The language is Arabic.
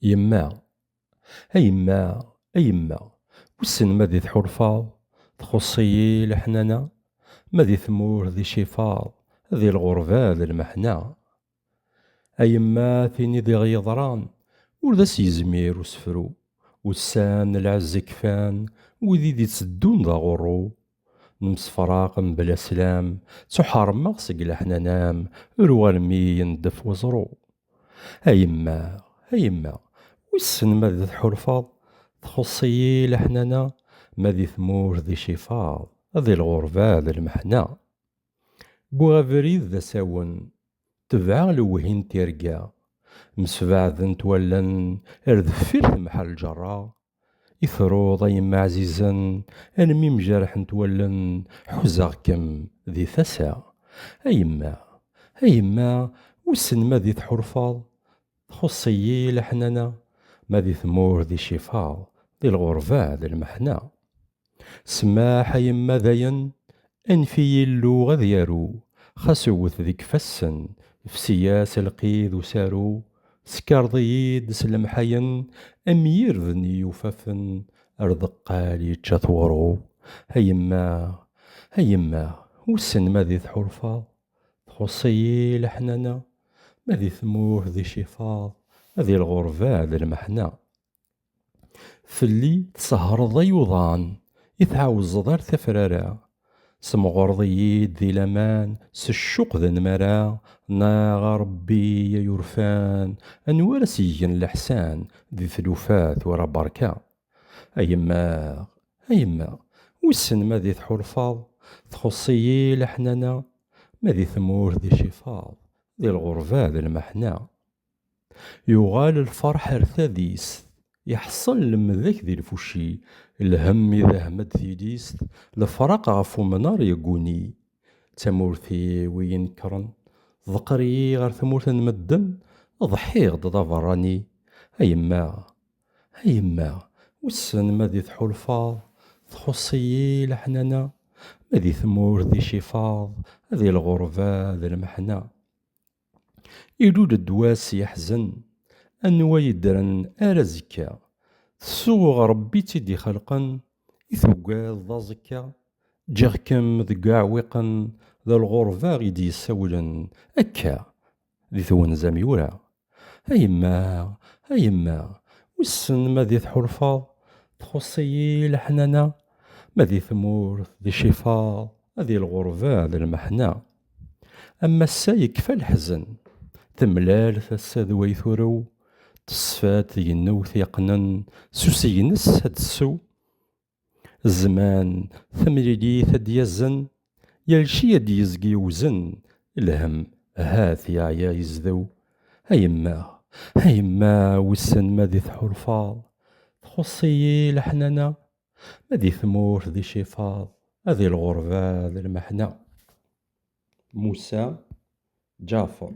يما، أيما، أيما، وسن ما ذي تحulfaḍ تخص-iyi لحنانة، ما ذي ثمور ذي شفاض، ذي الغربة ذي المحنة. أيما تيني ذي غيضران ور ذا سيزمير وسفرو، وسان العز كفان وذي دي تسدون ذا غرو. نمسفراق بلا سلام تحرمغ سق لحنانام، روالمي يندف وزرو. أيما، أيما، وسن ما ذي تحulfaḍ تخص-iyi لحنانة، ما ذي ثمور ذي شفاض، ذي الغربة ذي المحنة. بوغ أبريد ذا ساون تبع لوهين تيرقا، مسبعد تولن ردفير محل جرا. يثروض أيما عزيزا أنمي مجرح تولن حزاغ كم ذي ثسا. أيما، أيما، وسن ما ذي تحulfaḍ تخص-iyi لحنانة، ما ذي ثمور ذي شفاض، ذي الغربة ذي المحنة. سماح أيما ذاين أنفي اللو غذ يارو، خاسوث ذيك فسن فسياس القيد وسارو. سكارضيد سلمحين أمير ذني يوففن، أرضقالي تشاثورو. هيما، هيما، وسن ما ذي تحulfaḍ تخص-iyi لحنانة، ما ذي ثمور ذي شفاض، ذي الغربة ذي المحنة. فلي تسهرض يوضان يتعاوز دار تفرارا، سمغرضيد ذي لمان سشوق ذا نمرا. ناغ ربي يا يورفان أنوار سيجن الحسان، ذي ثلوفات ورا بركا. أيما، أيما، وسن ما ذي تحulfaḍ تخص-iyi لحنانة، ما ذي ثمور ذي شفاض، ذي الغربة ذي المحنة. يغال الفرح ارثاذيس يحصل لمذاك ذي الفوشي، الهم إذا همد ذي ديس لفرق غفو منار يقوني. تمورثي وينكرن ذقري غير ثمورث مدن، ضحيغ ضد براني. أيما، أيما، وسن ما ذي تحulfaḍ تخص-iyi لحنانة، ما ذي ثمور ذي شفاض، ذي الغربة ذي المحنة. يدود الدواس يحزن أنوا يدرن أرزكا، تسوغ ربي تيدي خلقا يثوقال ذا زكا. جاغكم ذقاع وقن ذا الغربة غيدي يسولن أكا ذي ثونزا ميورا. أيما، أيما، وسن ما ذي تحulfaḍ تخص-iyi لحنانة، ما ذي ثمور ذي شفاض، ذي الغربة ذي المحنة. أما السا يكفى الحزن تملال ثسا ذوي ثورو، تصفات ينوث يقنن سوسينس هاد السو. الزمان ثمريلي ثد يزن يلشي يد يزقي وزن، الهم هاث يعيا يزذو. هيما، هيما، وسن ما ذي تحulfaḍ تخص-iyi لحنانة، ما ذي ثمور ذي شفاض، هذه الغربة ذي المحنة. موسى جعفر.